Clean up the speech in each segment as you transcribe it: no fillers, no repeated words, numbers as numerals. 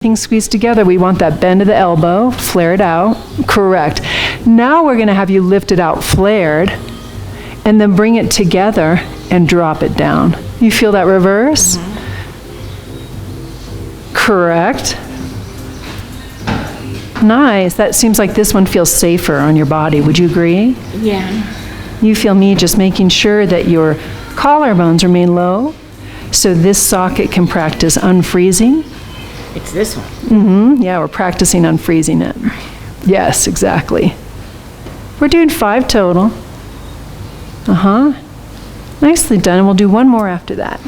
Things squeezed together. We want that bend of the elbow, flare it out. Correct. Now we're going to have you lift it out flared and then bring it together and drop it down. You feel that reverse? Correct. Nice. That seems like this one feels safer on your body. Would you agree? Yeah. You feel me just making sure that your collarbones remain low so this socket can practice unfreezing. It's this one. Yeah, we're practicing unfreezing it. Yes, exactly. We're doing 5 total. Nicely done, and we'll do one more after that.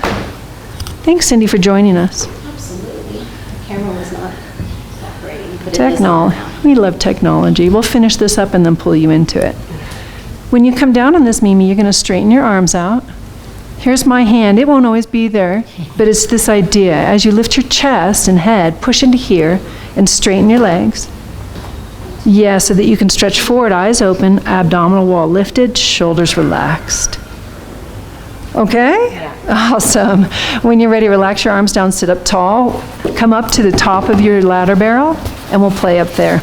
Thanks, Cindy, for joining us. Absolutely. The camera was not that great. But Technology. We love technology. We'll finish this up and then pull you into it. When you come down on this, Mimi, you're going to straighten your arms out. Here's my hand. It won't always be there, but it's this idea. As you lift your chest and head, push into here and straighten your legs. Yeah, so that you can stretch forward, eyes open, abdominal wall lifted, shoulders relaxed. Okay? Yeah. Awesome. When you're ready, relax your arms down, sit up tall, come up to the top of your ladder barrel, and we'll play up there.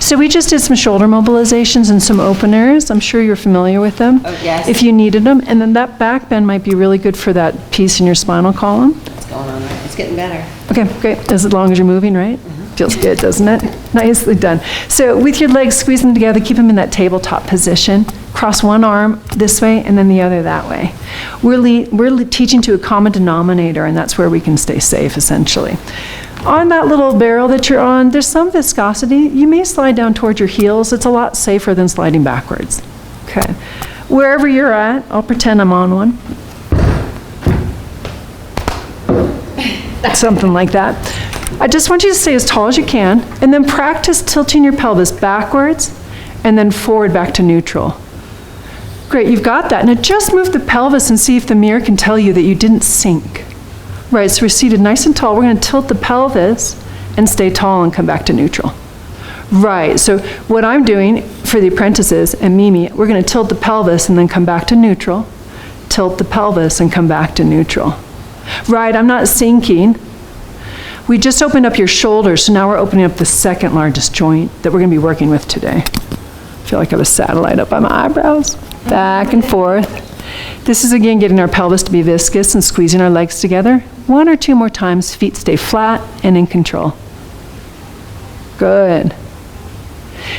So we just did some shoulder mobilizations and some openers. I'm sure you're familiar with them. Oh, yes. If you needed them. And then that back bend might be really good for that piece in your spinal column. What's going on there? It's getting better. Okay, great. As long as you're moving, right? Feels good, doesn't it? Nicely done. So with your legs, squeeze them together, keep them in that tabletop position. Cross one arm this way and then the other that way. We're teaching to a common denominator, and that's where we can stay safe, essentially. On that little barrel that you're on, there's some viscosity. You may slide down towards your heels. It's a lot safer than sliding backwards. Okay. Wherever you're at, I'll pretend I'm on one. Something like that. I just want you to stay as tall as you can, and then practice tilting your pelvis backwards and then forward back to neutral. Great, you've got that. Now just move the pelvis and see if the mirror can tell you that you didn't sink. Right, so we're seated nice and tall. We're going to tilt the pelvis and stay tall and come back to neutral. Right, so what I'm doing for the apprentices and Mimi, we're going to tilt the pelvis and then come back to neutral. Tilt the pelvis and come back to neutral. Right, I'm not sinking. We just opened up your shoulders, so now we're opening up the second largest joint that we're going to be working with today. I feel like I have a satellite up on my eyebrows. Back and forth. This is again getting our pelvis to be viscous and squeezing our legs together. 1 or 2 more times, feet stay flat and in control. Good.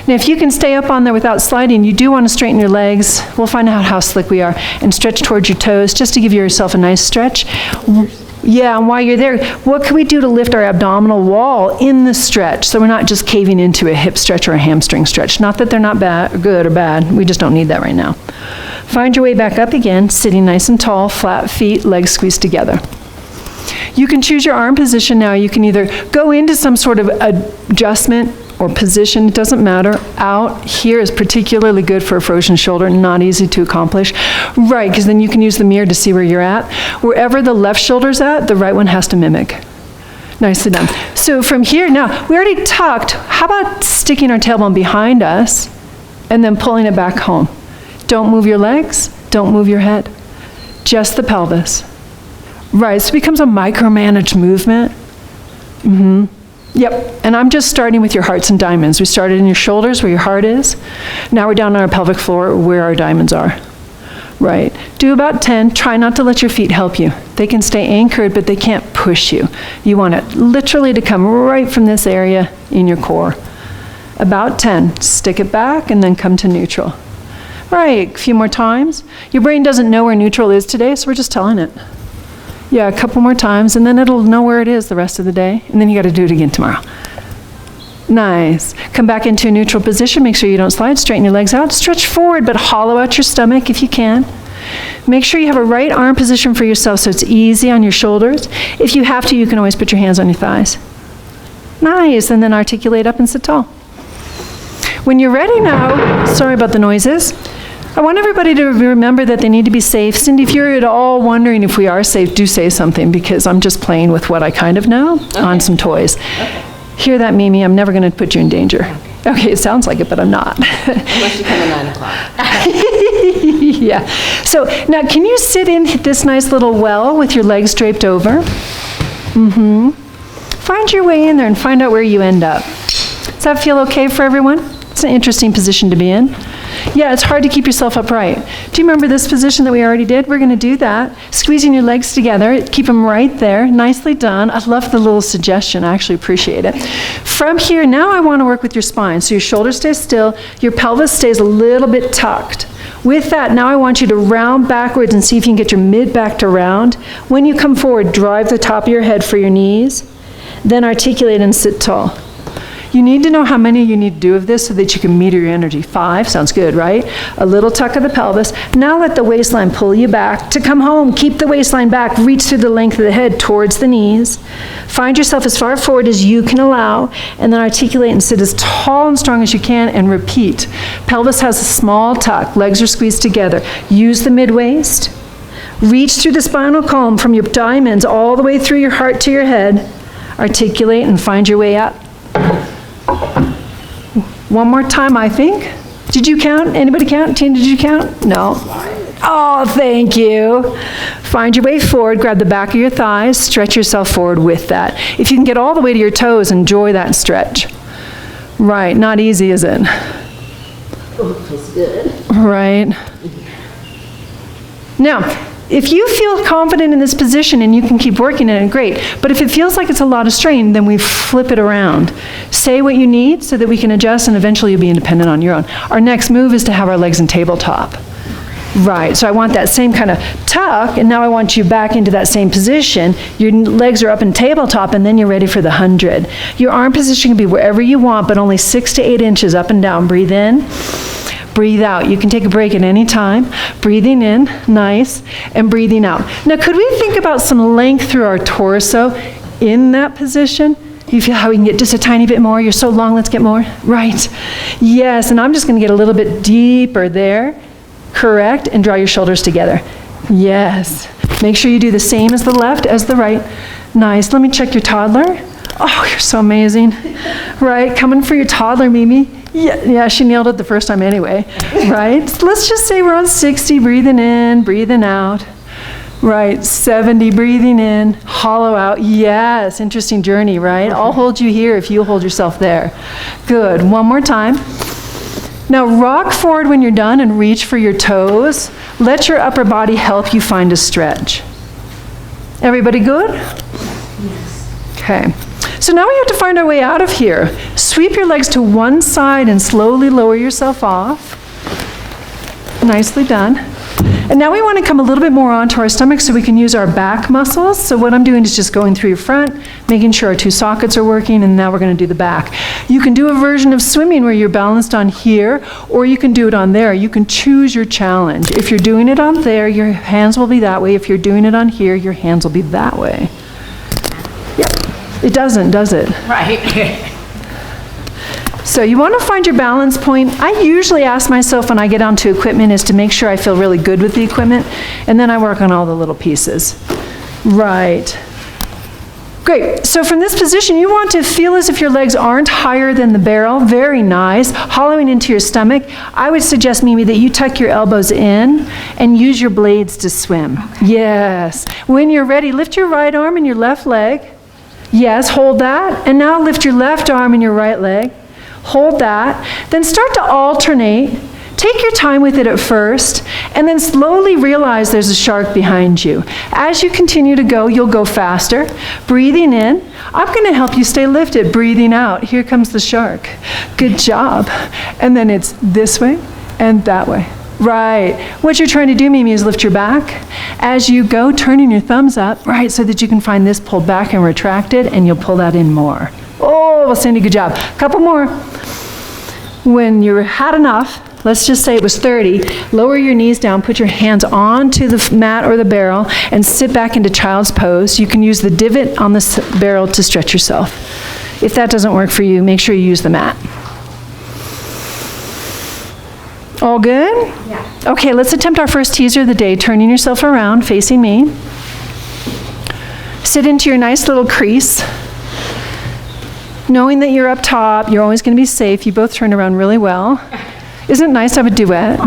Now if you can stay up on there without sliding, you do want to straighten your legs. We'll find out how slick we are. And stretch towards your toes just to give yourself a nice stretch. Yeah, and while you're there, what can we do to lift our abdominal wall in the stretch so we're not just caving into a hip stretch or a hamstring stretch? Not that they're not bad, good or bad. We just don't need that right now. Find your way back up again, sitting nice and tall, flat feet, legs squeezed together. You can choose your arm position now. You can either go into some sort of adjustment or position, it doesn't matter. Out here is particularly good for a frozen shoulder, not easy to accomplish. Right, because then you can use the mirror to see where you're at. Wherever the left shoulder's at, the right one has to mimic. Nicely done. So from here, now, we already tucked. How about sticking our tailbone behind us and then pulling it back home? Don't move your legs, don't move your head. Just the pelvis. Right, so it becomes a micromanaged movement. Yep, and I'm just starting with your hearts and diamonds. We started in your shoulders where your heart is. Now we're down on our pelvic floor where our diamonds are. Right, do about 10. Try not to let your feet help you. They can stay anchored, but they can't push you. You want it literally to come right from this area in your core. About 10, stick it back and then come to neutral. Right, a few more times. Your brain doesn't know where neutral is today, so we're just telling it. Yeah, a couple more times, and then it'll know where it is the rest of the day, and then you got to do it again tomorrow. Nice. Come back into a neutral position. Make sure you don't slide. Straighten your legs out. Stretch forward, but hollow out your stomach if you can. Make sure you have a right arm position for yourself so it's easy on your shoulders. If you have to, you can always put your hands on your thighs. Nice, and then articulate up and sit tall. When you're ready now, sorry about the noises, I want everybody to remember that they need to be safe. Cindy, if you're at all wondering if we are safe, do say something, because I'm just playing with what I kind of know on some toys. Okay. Hear that, Mimi? I'm never going to put you in danger. Okay, it sounds like it, but I'm not. Unless you come at 9 o'clock. Yeah. So now, can you sit in this nice little well with your legs draped over? find your way in there and find out where you end up. Does that feel okay for everyone? It's an interesting position to be in. Yeah, it's hard to keep yourself upright. Do you remember this position that we already did? We're going to do that. Squeezing your legs together. Keep them right there. Nicely done. I love the little suggestion. I actually appreciate it. From here, now I want to work with your spine. So your shoulders stay still. Your pelvis stays a little bit tucked. With that, now I want you to round backwards and see if you can get your mid back to round. When you come forward, drive the top of your head for your knees. Then articulate and sit tall. You need to know how many you need to do of this so that you can meter your energy. 5, sounds good, right? A little tuck of the pelvis. Now let the waistline pull you back. To come home, keep the waistline back. Reach through the length of the head towards the knees. Find yourself as far forward as you can allow, and then articulate and sit as tall and strong as you can, and repeat. Pelvis has a small tuck. Legs are squeezed together. Use the mid-waist. Reach through the spinal column from your diamonds all the way through your heart to your head. Articulate and find your way up. One more time, I think. Did you count? Anybody count? Tina, did you count? No. Oh, thank you. Find your way forward, grab the back of your thighs, stretch yourself forward with that. If you can get all the way to your toes, enjoy that stretch. Right, not easy, is it? Oh, it feels good. Right. Now, if you feel confident in this position and you can keep working in it, great. But if it feels like it's a lot of strain, then we flip it around. Say what you need so that we can adjust, and eventually you'll be independent on your own. Our next move is to have our legs in tabletop. Right, so I want that same kind of tuck, and now I want you back into that same position. Your legs are up in tabletop, and then you're ready for the 100. Your arm position can be wherever you want, but only 6 to 8 inches up and down. Breathe in. Breathe out. You can take a break at any time. Breathing in, nice, and breathing out. Now, could we think about some length through our torso in that position? You feel how we can get just a tiny bit more? You're so long, let's get more. Right. Yes, and I'm just going to get a little bit deeper there. Correct, and draw your shoulders together. Yes. Make sure you do the same as the left as the right. Nice. Let me check your toddler. Oh, you're so amazing. Right, coming for your toddler, Mimi. Yeah, she nailed it the first time anyway, right? So let's just say we're on 60, breathing in, breathing out. Right, 70, breathing in, hollow out. Yes, interesting journey, right? I'll hold you here if you hold yourself there. Good, one more time. Now rock forward when you're done and reach for your toes. Let your upper body help you find a stretch. Everybody good? Yes. Okay. So now we have to find our way out of here. Sweep your legs to one side and slowly lower yourself off. Nicely done. And now we want to come a little bit more onto our stomach so we can use our back muscles. So what I'm doing is just going through your front, making sure our 2 sockets are working, and now we're going to do the back. You can do a version of swimming where you're balanced on here, or you can do it on there. You can choose your challenge. If you're doing it on there, your hands will be that way. If you're doing it on here, your hands will be that way. It doesn't, does it? Right. So you want to find your balance point. I usually ask myself when I get onto equipment is to make sure I feel really good with the equipment, and then I work on all the little pieces. Right. Great. So from this position, you want to feel as if your legs aren't higher than the barrel. Very nice. Hollowing into your stomach. I would suggest, Mimi, that you tuck your elbows in and use your blades to swim. Okay. Yes. When you're ready, lift your right arm and your left leg. Yes, hold that. And now lift your left arm and your right leg. Hold that. Then start to alternate. Take your time with it at first, and then slowly realize there's a shark behind you. As you continue to go, you'll go faster. Breathing in. I'm going to help you stay lifted. Breathing out. Here comes the shark. Good job. And then it's this way and that way. Right. What you're trying to do, Mimi, is lift your back. As you go, turning your thumbs up, right, so that you can find this pulled back and retracted, and you'll pull that in more. Oh, well, Cindy, good job. Couple more. When you had enough, let's just say it was 30, lower your knees down, put your hands onto the mat or the barrel, and sit back into child's pose. You can use the divot on the barrel to stretch yourself. If that doesn't work for you, make sure you use the mat. All good? Yeah. Okay, let's attempt our first teaser of the day, turning yourself around, facing me. Sit into your nice little crease. Knowing that you're up top, you're always going to be safe. You both turn around really well. Isn't it nice to have a duet?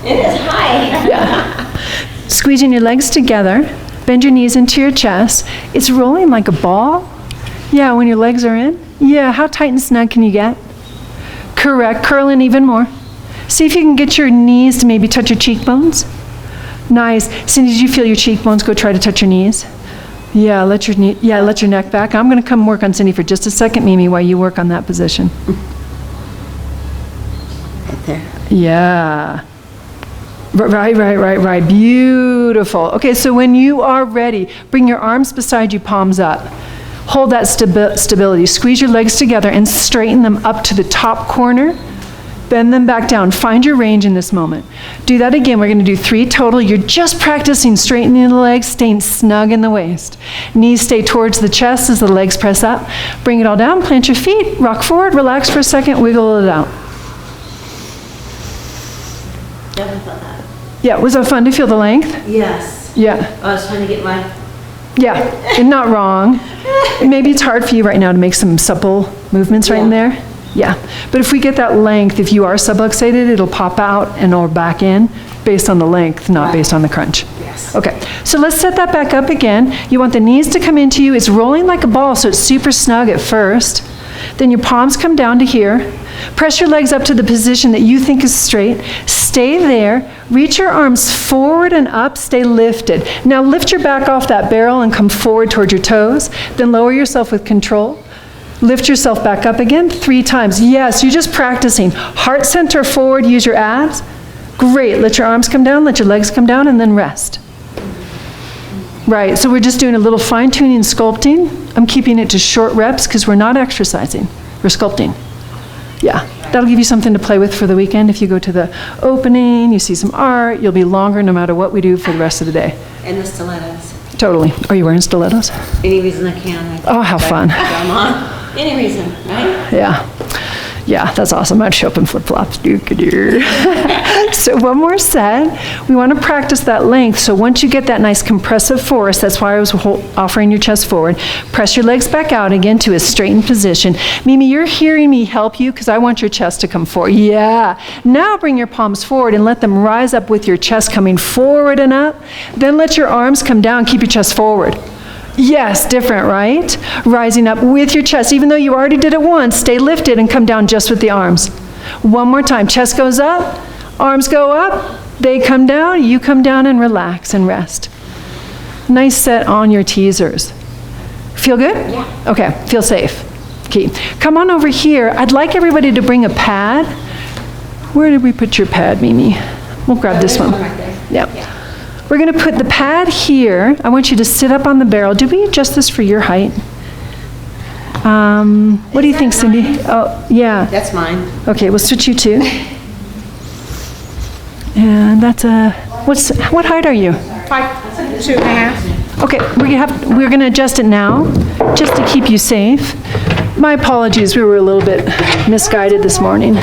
It is. Hi. Yeah. Squeezing your legs together. Bend your knees into your chest. It's rolling like a ball. Yeah, when your legs are in. Yeah, how tight and snug can you get? Correct. Curl in even more. See if you can get your knees to maybe touch your cheekbones. Nice. Cindy, did you feel your cheekbones go try to touch your knees? Yeah, let your neck back. I'm going to come work on Cindy for just a second, Mimi, while you work on that position. Right there. Yeah. Right. Beautiful. Okay, so when you are ready, bring your arms beside you, palms up. Hold that stability. Squeeze your legs together and straighten them up to the top corner. Bend them back down. Find your range in this moment. Do that again. We're going to do 3 total. You're just practicing straightening the legs, staying snug in the waist. Knees stay towards the chest as the legs press up. Bring it all down. Plant your feet. Rock forward. Relax for a second. Wiggle it out. Definitely felt that. Yeah, was it fun to feel the length? Yes. Yeah. I was trying to get my... Yeah, and not wrong. Maybe it's hard for you right now to make some supple movements right in there. Yeah, but if we get that length, if you are subluxated, it'll pop out and or back in based on the length, not based on the crunch. Yes. Okay, so let's set that back up again. You want the knees to come into you. It's rolling like a ball, so it's super snug at first. Then your palms come down to here. Press your legs up to the position that you think is straight. Stay there. Reach your arms forward and up. Stay lifted. Now lift your back off that barrel and come forward toward your toes. Then lower yourself with control. Lift yourself back up again 3 times. Yes, you're just practicing. Heart center forward. Use your abs. Great. Let your arms come down. Let your legs come down and then rest. Right, so we're just doing a little fine-tuning sculpting. I'm keeping it to short reps because we're not exercising. We're sculpting. Yeah, that'll give you something to play with for the weekend. If you go to the opening, you see some art, you'll be longer no matter what we do for the rest of the day. And the stilettos. Totally. Are you wearing stilettos? Any reason I can. Oh, how fun. I'm on. Any reason, right? Yeah. Yeah, that's awesome. I'd show up in flip-flops. So one more set. We want to practice that length. So once you get that nice compressive force, that's why I was offering your chest forward. Press your legs back out again to a straightened position. Mimi, you're hearing me help you because I want your chest to come forward. Yeah. Now bring your palms forward and let them rise up with your chest coming forward and up. Then let your arms come down. Keep your chest forward. Yes, different, right? Rising up with your chest. Even though you already did it once, stay lifted and come down just with the arms. One more time. Chest goes up, arms go up, they come down, you come down and relax and rest. Nice set on your teasers. Feel good? Yeah. Okay, feel safe. Okay, come on over here. I'd like everybody to bring a pad. Where did we put your pad, Mimi? We'll grab this one. Right there. Yeah. We're going to put the pad here. I want you to sit up on the barrel. Did we adjust this for your height? What do you think, Cindy? Oh, yeah. That's mine. Okay, we'll switch you too. And that's what height are you? 5'2.5". Okay, we're going to adjust it now, just to keep you safe. My apologies, we were a little bit misguided this morning.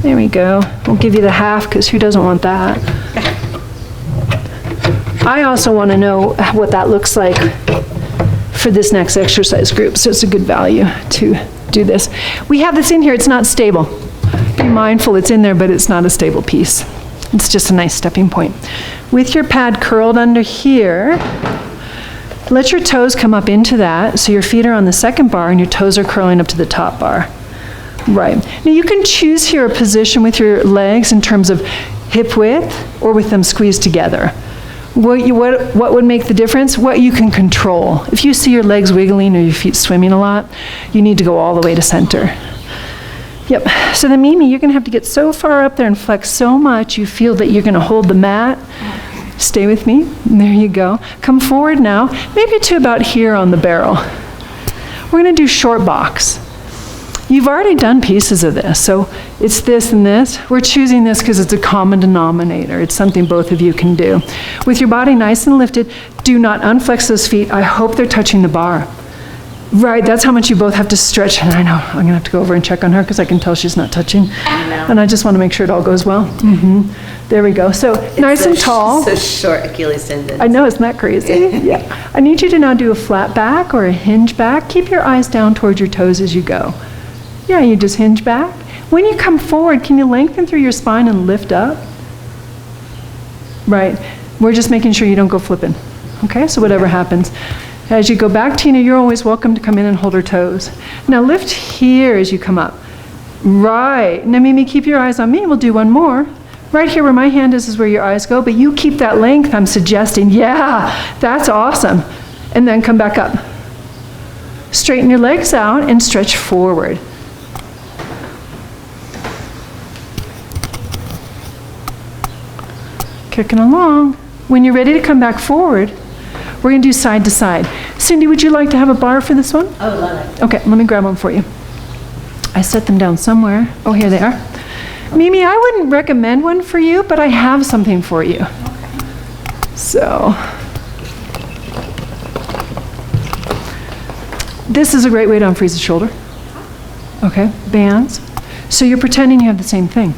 There we go. We'll give you the half, because who doesn't want that? I also want to know what that looks like for this next exercise group, so it's a good value to do this. We have this in here, it's not stable. Be mindful it's in there, but it's not a stable piece. It's just a nice stepping point. With your pad curled under here, let your toes come up into that, so your feet are on the second bar and your toes are curling up to the top bar. Right. Now you can choose here a position with your legs in terms of hip width or with them squeezed together. What would make the difference? What you can control. If you see your legs wiggling or your feet swimming a lot, you need to go all the way to center. Yep. So then, Mimi, you're going to have to get so far up there and flex so much you feel that you're going to hold the mat. Stay with me. There you go. Come forward now, maybe to about here on the barrel. We're going to do short box. You've already done pieces of this, so it's this and this. We're choosing this because it's a common denominator. It's something both of you can do. With your body nice and lifted, do not unflex those feet. I hope they're touching the bar. Right, that's how much you both have to stretch. And I know, I'm gonna have to go over and check on her because I can tell she's not touching. I know. And I just want to make sure it all goes well. There we go. So nice and tall. So short Achilles tendon. I know, isn't that crazy? Yeah. I need you to now do a flat back or a hinge back. Keep your eyes down towards your toes as you go. Yeah, you just hinge back. When you come forward, can you lengthen through your spine and lift up? Right. We're just making sure you don't go flipping. Okay, so whatever happens. As you go back, Tina, you're always welcome to come in and hold her toes. Now lift here as you come up. Right. Now, Mimi, keep your eyes on me. We'll do one more. Right here where my hand is where your eyes go, but you keep that length I'm suggesting. Yeah, that's awesome. And then come back up. Straighten your legs out and stretch forward. Kicking along. When you're ready to come back forward, we're going to do side to side. Cindy, would you like to have a bar for this one? Oh, love it. Okay, let me grab one for you. I set them down somewhere. Oh, here they are. Mimi, I wouldn't recommend one for you, but I have something for you. So, this is a great way to unfreeze the shoulder. Okay, bands. So you're pretending you have the same thing.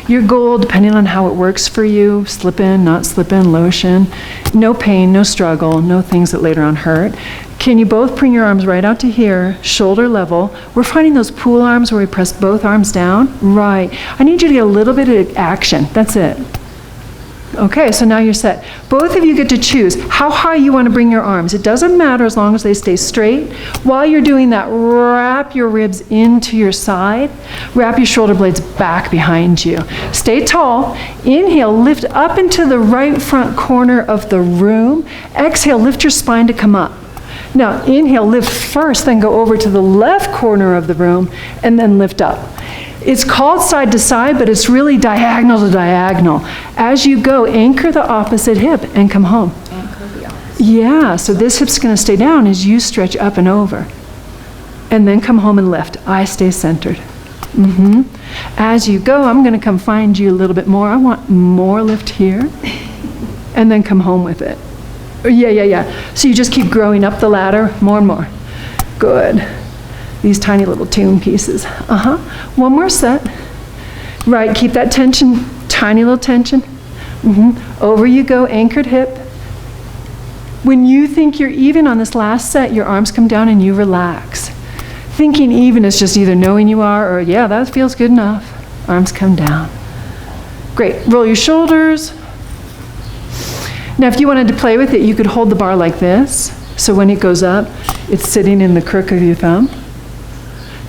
Your goal, depending on how it works for you, slip in, not slip in, lotion, no pain, no struggle, no things that later on hurt. Can you both bring your arms right out to here, shoulder level? We're finding those pool arms where we press both arms down. Right. I need you to get a little bit of action. That's it. Okay, so now you're set. Both of you get to choose how high you want to bring your arms. It doesn't matter as long as they stay straight. While you're doing that, wrap your ribs into your side. Wrap your shoulder blades back behind you. Stay tall. Inhale, lift up into the right front corner of the room. Exhale, lift your spine to come up. Now, inhale, lift first, then go over to the left corner of the room, and then lift up. It's called side to side, but it's really diagonal to diagonal. As you go, anchor the opposite hip and come home. Anchor the opposite. Yeah, so this hip's going to stay down as you stretch up and over. And then come home and lift. I stay centered. As you go, I'm going to come find you a little bit more. I want more lift here. And then come home with it. Yeah. So you just keep growing up the ladder more and more. Good. These tiny little tune pieces. One more set. Right, keep that tension, tiny little tension. Over you go, anchored hip. When you think you're even on this last set, your arms come down and you relax. Thinking even is just either knowing you are or, yeah, that feels good enough. Arms come down. Great, roll your shoulders. Now, if you wanted to play with it, you could hold the bar like this. So when it goes up, it's sitting in the crook of your thumb.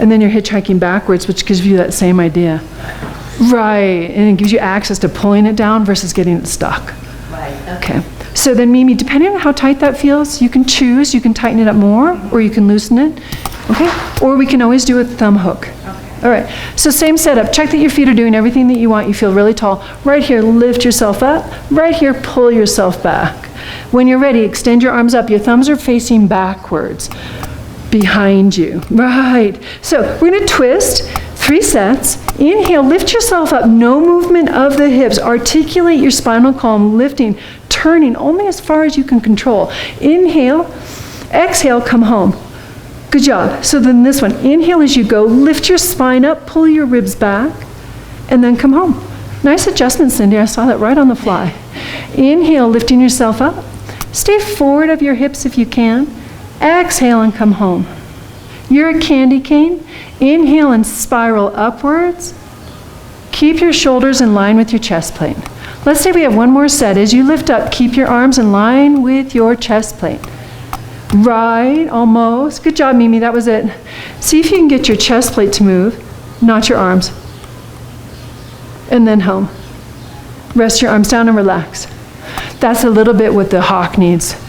And then you're hitchhiking backwards, which gives you that same idea. Right, and it gives you access to pulling it down versus getting it stuck. Right. Okay. So then, Mimi, depending on how tight that feels, you can choose. You can tighten it up more, or you can loosen it. Okay? Or we can always do a thumb hook. Okay. All right. So same setup. Check that your feet are doing everything that you want. You feel really tall. Right here, lift yourself up. Right here, pull yourself back. When you're ready, extend your arms up. Your thumbs are facing backwards. Behind you. Right. So we're going to twist 3 sets. Inhale, lift yourself up. No movement of the hips. Articulate your spinal column, lifting, turning only as far as you can control. Inhale, exhale, come home. Good job. So then this one, inhale as you go, lift your spine up, pull your ribs back, and then come home. Nice adjustment, Cindy. I saw that right on the fly. Inhale, lifting yourself up. Stay forward of your hips if you can. Exhale and come home. You're a candy cane. Inhale and spiral upwards. Keep your shoulders in line with your chest plate. Let's say we have one more set. As you lift up, keep your arms in line with your chest plate. Right, almost. Good job, Mimi, that was it. See if you can get your chest plate to move, not your arms. And then home. Rest your arms down and relax. That's a little bit what the hawk needs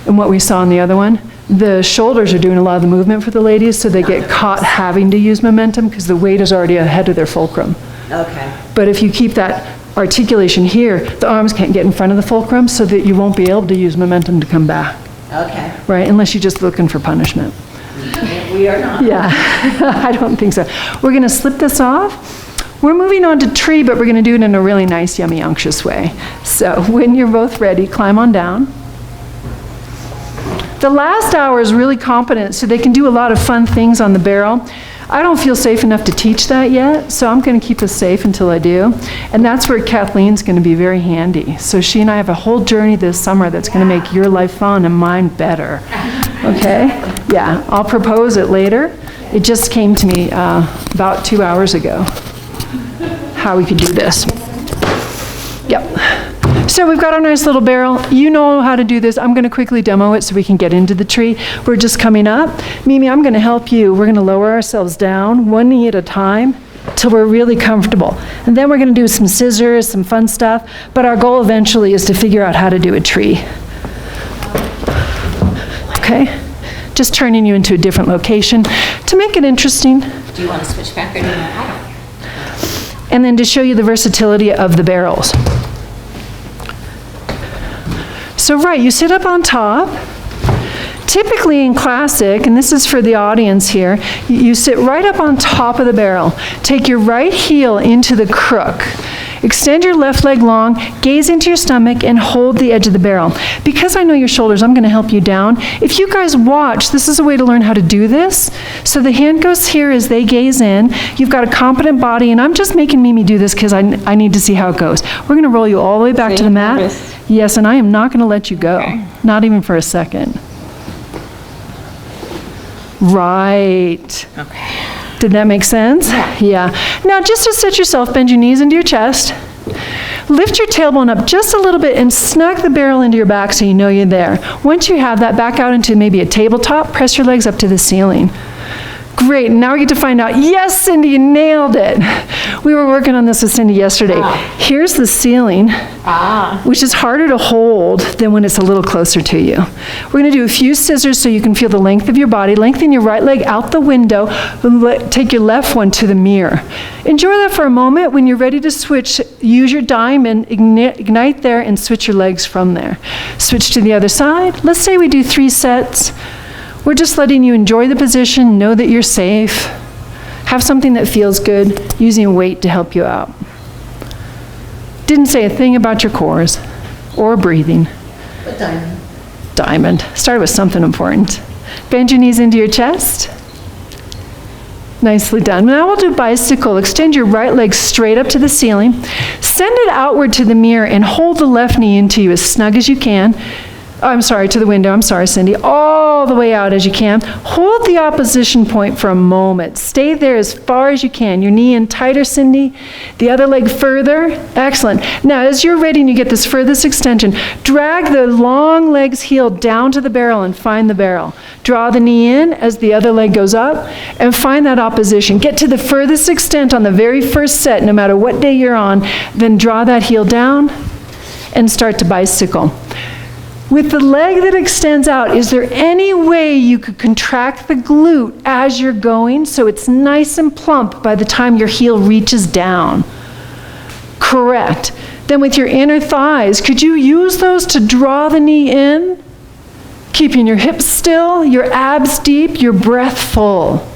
and what we saw in the other one. The shoulders are doing a lot of the movement for the ladies, so they get caught having to use momentum because the weight is already ahead of their fulcrum. Okay. But if you keep that articulation here, the arms can't get in front of the fulcrum so that you won't be able to use momentum to come back. Okay. Right, unless you're just looking for punishment. We are not. Yeah, I don't think so. We're going to slip this off. We're moving on to tree, but we're going to do it in a really nice, yummy, unctuous way. So when you're both ready, climb on down. The last hour is really competent, so they can do a lot of fun things on the barrel. I don't feel safe enough to teach that yet, so I'm going to keep us safe until I do. And that's where Kathleen's going to be very handy. So she and I have a whole journey this summer that's going to make your life fun and mine better. Okay? Yeah, I'll propose it later. It just came to me about 2 hours ago, how we could do this. Yep. So we've got our nice little barrel. You know how to do this. I'm going to quickly demo it so we can get into the tree. We're just coming up. Mimi, I'm going to help you. We're going to lower ourselves down, one knee at a time, till we're really comfortable. And then we're going to do some scissors, some fun stuff. But our goal eventually is to figure out how to do a tree. Okay? Just turning you into a different location to make it interesting. Do you want to switch back or do you want, I don't care. And then to show you the versatility of the barrels. So right, you sit up on top. Typically in classic, and this is for the audience here, you sit right up on top of the barrel. Take your right heel into the crook. Extend your left leg long, gaze into your stomach, and hold the edge of the barrel. Because I know your shoulders, I'm going to help you down. If you guys watch, this is a way to learn how to do this. So the hand goes here as they gaze in. You've got a competent body, and I'm just making Mimi do this because I need to see how it goes. We're going to roll you all the way back to the mat. nervous. Yes, and I am not going to let you go. Okay. Not even for a second. Right. Okay. Did that make sense? Yeah. Now, just to set yourself, bend your knees into your chest. Lift your tailbone up just a little bit and snug the barrel into your back so you know you're there. Once you have that, back out into maybe a tabletop. Press your legs up to the ceiling. Great. Now we get to find out, yes, Cindy, you nailed it. We were working on this with Cindy yesterday. Here's the ceiling, which is harder to hold than when it's a little closer to you. We're going to do a few scissors so you can feel the length of your body. Lengthen your right leg out the window. Take your left one to the mirror. Enjoy that for a moment. When you're ready to switch, use your diamond, ignite there, and switch your legs from there. Switch to the other side. Let's say we do 3 sets. We're just letting you enjoy the position, know that you're safe, have something that feels good, using weight to help you out. Didn't say a thing about your cores or breathing. What diamond? Diamond. Started with something important. Bend your knees into your chest. Nicely done. Now we'll do bicycle. Extend your right leg straight up to the ceiling. Send it outward to the mirror and hold the left knee into you as snug as you can. I'm sorry, to the window. I'm sorry, Cindy. All the way out as you can. Hold the opposition point for a moment. Stay there as far as you can. Your knee in tighter, Cindy. The other leg further. Excellent. Now, as you're ready and you get this furthest extension, drag the long leg's heel down to the barrel and find the barrel. Draw the knee in as the other leg goes up and find that opposition. Get to the furthest extent on the very first set, no matter what day you're on. Then draw that heel down and start to bicycle. With the leg that extends out, is there any way you could contract the glute as you're going so it's nice and plump by the time your heel reaches down? Correct. Then with your inner thighs, could you use those to draw the knee in? Keeping your hips still, your abs deep, your breath full.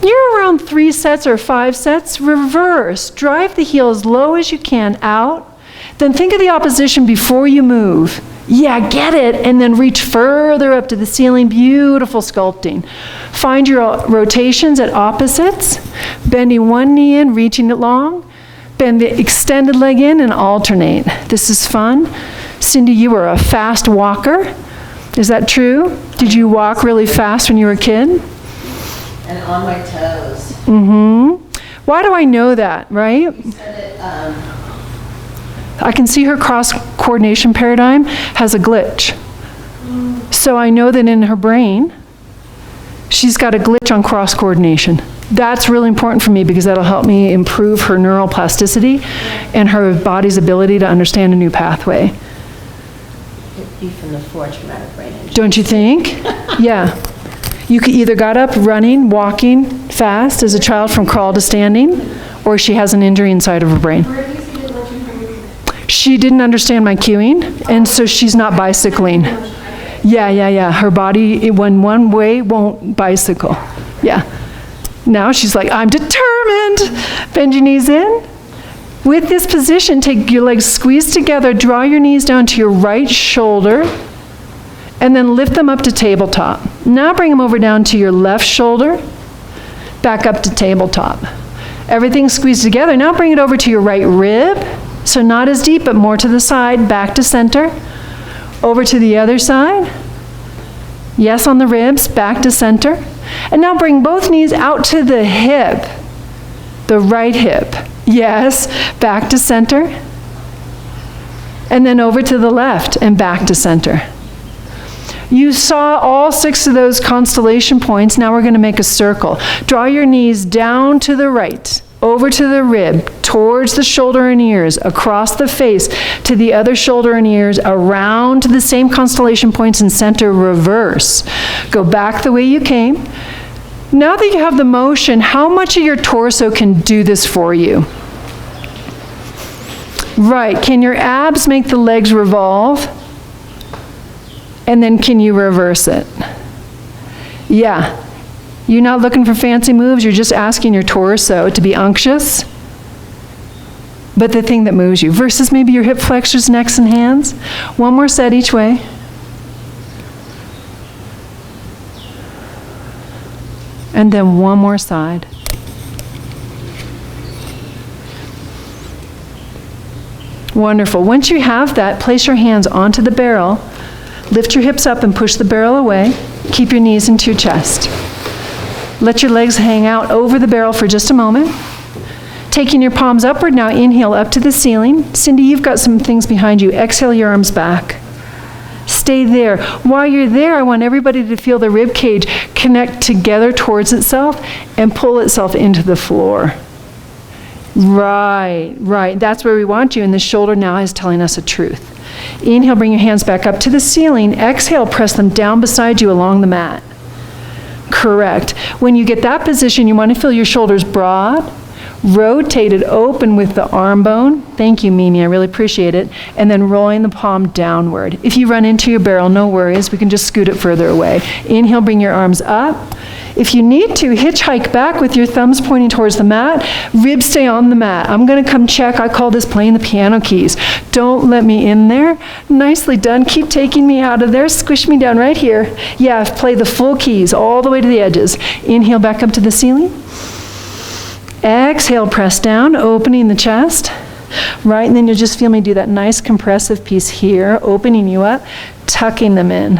You're around 3 sets or 5 sets. Reverse. Drive the heel as low as you can out. Then think of the opposition before you move. Yeah, get it, and then reach further up to the ceiling. Beautiful sculpting. Find your rotations at opposites, bending one knee in, reaching it long. Bend the extended leg in and alternate. This is fun. Cindy, you were a fast walker. Is that true? Did you walk really fast when you were a kid? And on my toes. Why do I know that, right? You said it, I can see her cross-coordination paradigm has a glitch. So I know that in her brain, she's got a glitch on cross-coordination. That's really important for me because that'll help me improve her neural plasticity and her body's ability to understand a new pathway. it'd be from the 4 traumatic brain injury. Don't you think? Yeah. You could either got up running, walking fast as a child from crawl to standing, or she has an injury inside of her brain. She didn't understand my cueing, and so she's not bicycling. Yeah. Her body, when one way, won't bicycle. Yeah. Now she's like, I'm determined. Bend your knees in. With this position, take your legs squeezed together, draw your knees down to your right shoulder, and then lift them up to tabletop. Now bring them over down to your left shoulder, back up to tabletop. Everything squeezed together. Now bring it over to your right rib. So not as deep, but more to the side, back to center. Over to the other side. Yes, on the ribs, back to center. And now bring both knees out to the hip, the right hip. Yes, back to center. And then over to the left and back to center. You saw all 6 of those constellation points. Now we're going to make a circle. Draw your knees down to the right, over to the rib, towards the shoulder and ears, across the face, to the other shoulder and ears, around to the same constellation points and center, reverse. Go back the way you came. Now that you have the motion, how much of your torso can do this for you? Right, can your abs make the legs revolve? And then can you reverse it? Yeah. You're not looking for fancy moves, you're just asking your torso to be unctuous, but the thing that moves you, versus maybe your hip flexors, necks, and hands. One more set each way. And then one more side. Wonderful. Once you have that, place your hands onto the barrel, lift your hips up and push the barrel away. Keep your knees into your chest. Let your legs hang out over the barrel for just a moment. Taking your palms upward, now inhale up to the ceiling. Cindy, you've got some things behind you. Exhale your arms back. Stay there. While you're there, I want everybody to feel the rib cage connect together towards itself and pull itself into the floor. Right, right. That's where we want you. And the shoulder now is telling us a truth. Inhale, bring your hands back up to the ceiling. Exhale, press them down beside you along the mat. Correct. When you get that position, you want to feel your shoulders broad, rotated open with the arm bone. Thank you, Mimi. I really appreciate it. And then rolling the palm downward. If you run into your barrel, no worries. We can just scoot it further away. Inhale, bring your arms up. If you need to, hitchhike back with your thumbs pointing towards the mat. Ribs stay on the mat. I'm going to come check. I call this playing the piano keys. Don't let me in there. Nicely done. Keep taking me out of there. Squish me down right here. Yeah, play the full keys all the way to the edges. Inhale back up to the ceiling. Exhale, press down, opening the chest. Right, and then you'll just feel me do that nice compressive piece here, opening you up, tucking them in.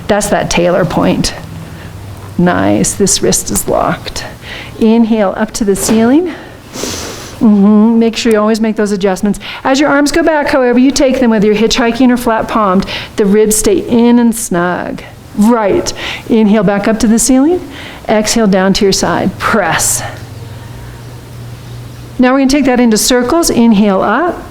That's that tailor point. Nice, this wrist is locked. Inhale up to the ceiling. Make sure you always make those adjustments. As your arms go back, however you take them, whether you're hitchhiking or flat palmed, the ribs stay in and snug. Right, inhale back up to the ceiling. Exhale down to your side, press. Now we're going to take that into circles. Inhale up.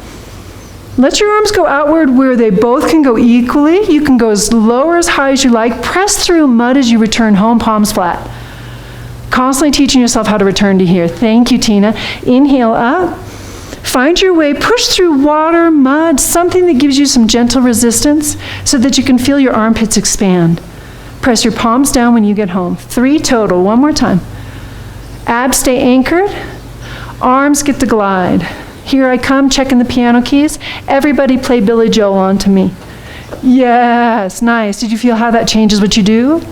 Let your arms go outward where they both can go equally. You can go as low or as high as you like. Press through mud as you return home, palms flat. Constantly teaching yourself how to return to here. Thank you, Tina. Inhale up. Find your way. Push through water, mud, something that gives you some gentle resistance so that you can feel your armpits expand. Press your palms down when you get home. 3 total. One more time. Abs stay anchored. Arms get to glide. Here I come, checking the piano keys. Everybody play Billy Joel on to me. Yes, nice. Did you feel how that changes what you do?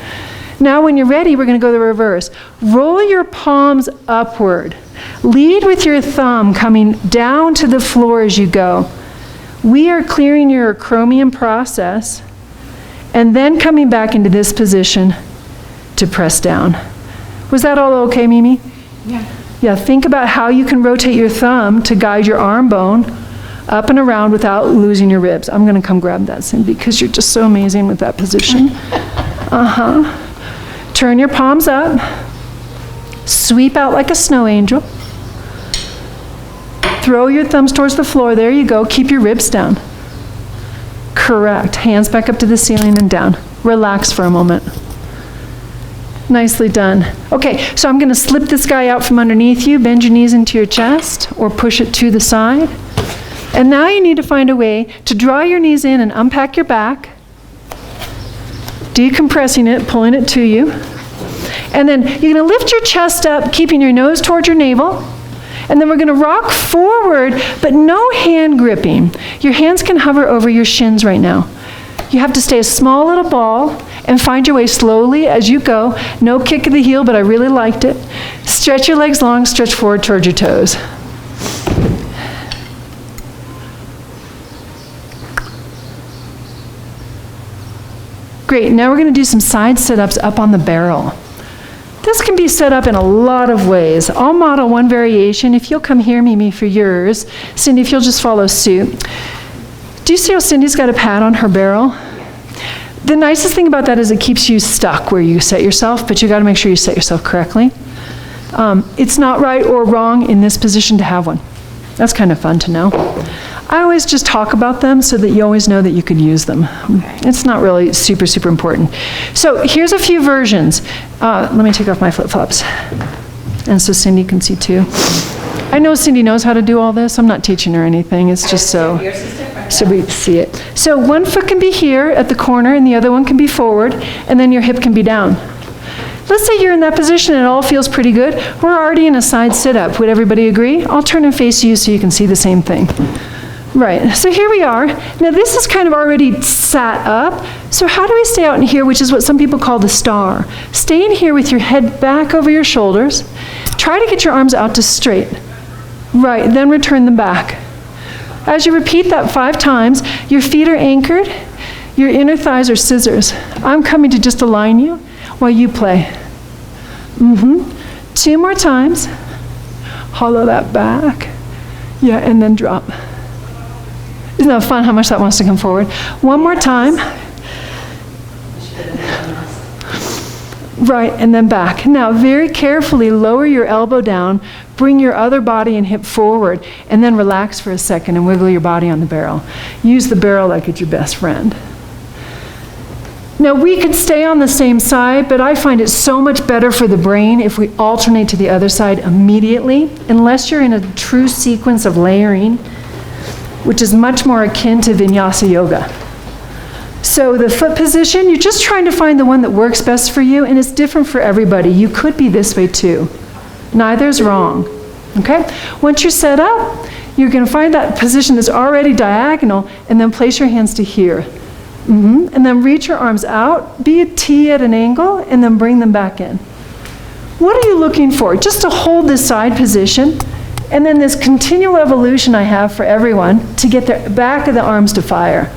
Now when you're ready, we're going to go the reverse. Roll your palms upward. Lead with your thumb coming down to the floor as you go. We are clearing your acromion process and then coming back into this position to press down. Was that all okay, Mimi? Yeah. Yeah, think about how you can rotate your thumb to guide your arm bone up and around without losing your ribs. I'm going to come grab that, Cindy, because you're just so amazing with that position. Turn your palms up. Sweep out like a snow angel. Throw your thumbs towards the floor. There you go. Keep your ribs down. Correct. Hands back up to the ceiling and down. Relax for a moment. Nicely done. Okay, so I'm going to slip this guy out from underneath you, bend your knees into your chest, or push it to the side. And now you need to find a way to draw your knees in and unpack your back, decompressing it, pulling it to you. And then you're going to lift your chest up, keeping your nose towards your navel. And then we're going to rock forward, but no hand gripping. Your hands can hover over your shins right now. You have to stay a small little ball and find your way slowly as you go. No kick of the heel, but I really liked it. Stretch your legs long, stretch forward towards your toes. Great, now we're going to do some side sit-ups up on the barrel. This can be set up in a lot of ways. I'll model one variation. If you'll come here, Mimi, for yours. Cindy, if you'll just follow suit. Do you see how Cindy's got a pad on her barrel? The nicest thing about that is it keeps you stuck where you set yourself, but you got to make sure you set yourself correctly. It's not right or wrong in this position to have one. That's kind of fun to know. I always just talk about them so that you always know that you could use them. It's not really super, super important. So here's a few versions. Let me take off my flip-flops. And so Cindy can see too. I know Cindy knows how to do all this. I'm not teaching her anything. It's just so we see it. So one foot can be here at the corner and the other one can be forward, and then your hip can be down. Let's say you're in that position and it all feels pretty good. We're already in a side sit-up. Would everybody agree? I'll turn and face you so you can see the same thing. Right, so here we are. Now this is kind of already sat up. So how do we stay out in here, which is what some people call the star? Stay in here with your head back over your shoulders. Try to get your arms out to straight. Right, then return them back. As you repeat that 5 times, your feet are anchored, your inner thighs are scissors. I'm coming to just align you while you play. 2 more times. Hollow that back. Yeah, and then drop. Isn't that fun how much that wants to come forward? 1 more time. Right, and then back. Now, very carefully lower your elbow down, bring your other body and hip forward, and then relax for a second and wiggle your body on the barrel. Use the barrel like it's your best friend. Now, we could stay on the same side, but I find it so much better for the brain if we alternate to the other side immediately, unless you're in a true sequence of layering, which is much more akin to vinyasa yoga. So the foot position, you're just trying to find the one that works best for you, and it's different for everybody. You could be this way too. Neither is wrong, okay? Once you're set up, you're gonna find that position that's already diagonal, and then place your hands to here. And then reach your arms out, be a T at an angle, and then bring them back in. What are you looking for? Just to hold this side position, and then this continual evolution I have for everyone to get the back of the arms to fire.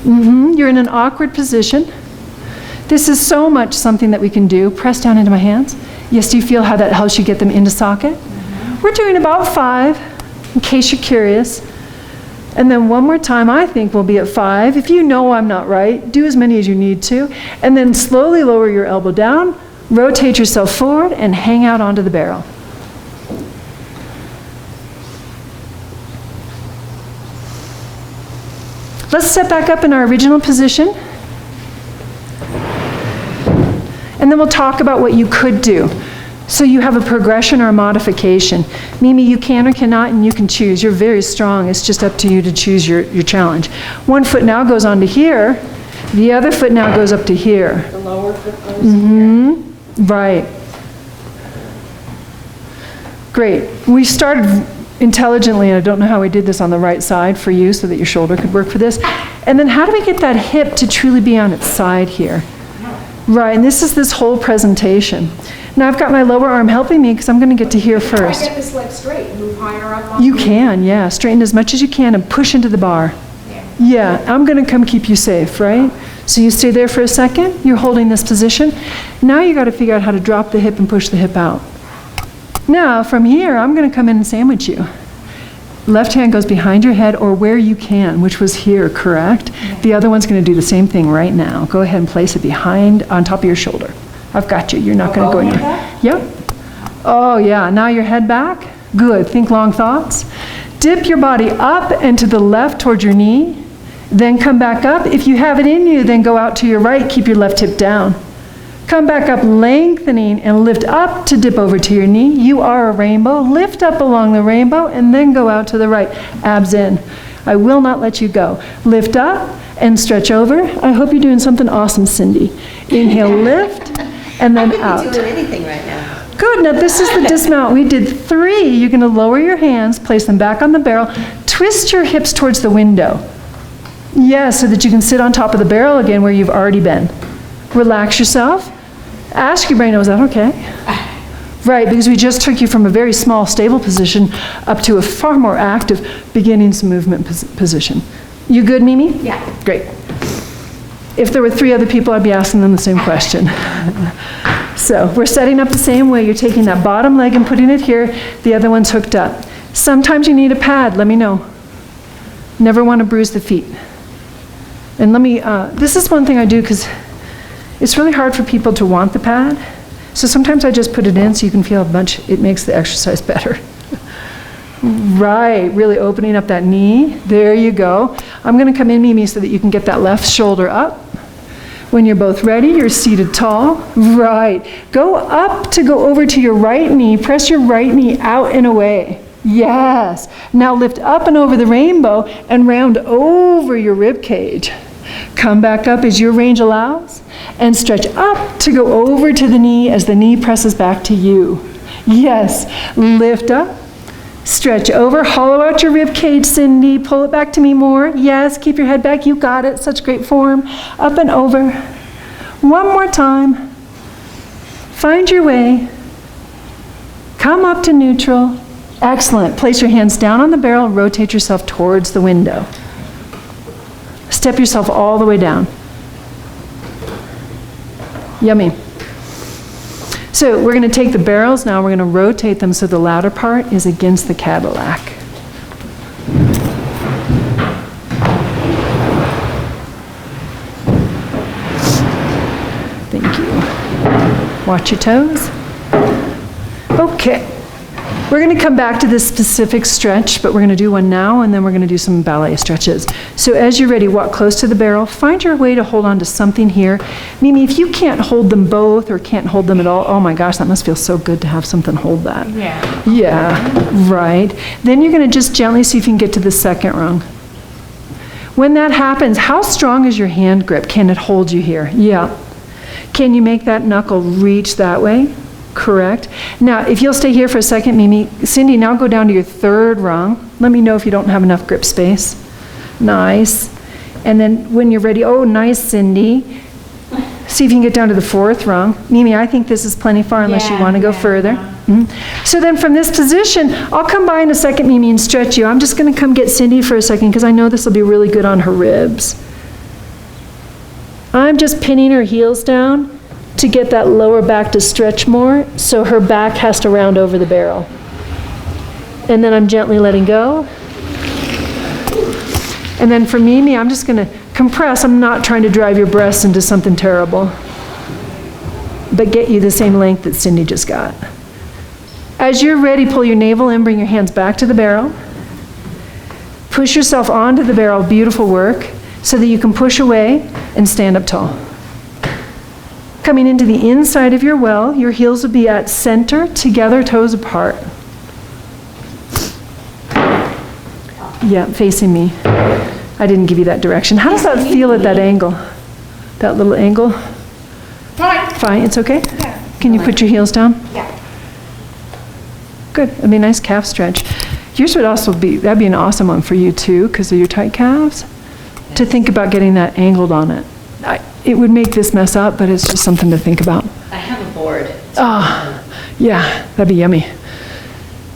You're in an awkward position. This is so much something that we can do. Press down into my hands. Yes, do you feel how that helps you get them into socket? We're doing about 5, in case you're curious. And then one more time, I think we'll be at 5. If you know I'm not right, do as many as you need to. And then slowly lower your elbow down, rotate yourself forward, and hang out onto the barrel. Let's step back up in our original position. And then we'll talk about what you could do. So you have a progression or a modification. Mimi, you can or cannot, and you can choose. You're very strong. It's just up to you to choose your challenge. One foot now goes on to here. The other foot now goes up to here. The lower foot goes here. Right. Great. We started intelligently, and I don't know how we did this on the right side for you so that your shoulder could work for this. And then how do we get that hip to truly be on its side here? Right, and this is this whole presentation. Now I've got my lower arm helping me because I'm going to get to here first. Try to get this leg straight, move higher up on You can, yeah. Straighten as much as you can and push into the bar. Yeah, I'm going to come keep you safe, right? So you stay there for a second. You're holding this position. Now you got to figure out how to drop the hip and push the hip out. Now from here, I'm going to come in and sandwich you. Left hand goes behind your head or where you can, which was here, correct? The other one's going to do the same thing right now. Go ahead and place it behind, on top of your shoulder. I've got you. You're not going to go anywhere. Yep. Oh, yeah. Now your head back. Good. Think long thoughts. Dip your body up and to the left towards your knee. Then come back up. If you have it in you, then go out to your right. Keep your left hip down. Come back up, lengthening, and lift up to dip over to your knee. You are a rainbow. Lift up along the rainbow, and then go out to the right. Abs in. I will not let you go. Lift up and stretch over. I hope you're doing something awesome, Cindy. Inhale, lift, and then out. I could be doing anything right now. Good. Now this is the dismount. We did 3. You're going to lower your hands, place them back on the barrel, twist your hips towards the window. Yeah, so that you can sit on top of the barrel again where you've already been. Relax yourself. Ask your brain, was that okay? Right, because we just took you from a very small, stable position up to a far more active beginnings movement position. You good, Mimi? Yeah. Great. If there were 3 other people, I'd be asking them the same question. So we're setting up the same way. You're taking that bottom leg and putting it here. The other one's hooked up. Sometimes you need a pad. Let me know. Never want to bruise the feet. And let me, this is one thing I do because it's really hard for people to want the pad. So sometimes I just put it in so you can feel how much it makes the exercise better. Right, really opening up that knee. There you go. I'm going to come in, Mimi, so that you can get that left shoulder up. When you're both ready, you're seated tall. Right. Go up to go over to your right knee. Press your right knee out and away. Yes. Now lift up and over the rainbow and round over your rib cage. Come back up as your range allows and stretch up to go over to the knee as the knee presses back to you. Yes. Lift up. Stretch over, hollow out your rib cage, Cindy. Pull it back to me more. Yes, keep your head back. You got it. Such great form. Up and over. One more time. Find your way. Come up to neutral. Excellent. Place your hands down on the barrel. Rotate yourself towards the window. Step yourself all the way down. Yummy. So we're going to take the barrels now, we're going to rotate them so the latter part is against the Cadillac. Thank you. Watch your toes. Okay. We're going to come back to this specific stretch, but we're going to do one now, and then we're going to do some ballet stretches. So as you're ready, walk close to the barrel. Find your way to hold on to something here. Mimi, if you can't hold them both or can't hold them at all, oh my gosh, that must feel so good to have something hold that. Yeah. Yeah, right. Then you're going to just gently see if you can get to the second rung. When that happens, how strong is your hand grip? Can it hold you here? Yeah. Can you make that knuckle reach that way? Correct. Now, if you'll stay here for a second, Mimi, Cindy, now go down to your third rung. Let me know if you don't have enough grip space. Nice. And then when you're ready, oh, nice, Cindy. See if you can get down to the fourth rung. Mimi, I think this is plenty far unless you want to go further. So then from this position, I'll come by in a second, Mimi, and stretch you. I'm just going to come get Cindy for a second because I know this will be really good on her ribs. I'm just pinning her heels down to get that lower back to stretch more, so her back has to round over the barrel. And then I'm gently letting go. And then for Mimi, I'm just going to compress. I'm not trying to drive your breasts into something terrible, but get you the same length that Cindy just got. As you're ready, pull your navel in, bring your hands back to the barrel. Push yourself onto the barrel, beautiful work, so that you can push away and stand up tall. Coming into the inside of your well, your heels will be at center, together, toes apart. Yeah, facing me. I didn't give you that direction. How does that feel at that angle? That little angle? Fine. Fine, it's okay? Yeah. Can you put your heels down? Yeah. Good, it'd be a nice calf stretch. Yours would also be, that'd be an awesome one for you too, because of your tight calves, to think about getting that angled on it. It would make this mess up, but it's just something to think about. I have a board. Ah, yeah, that'd be yummy.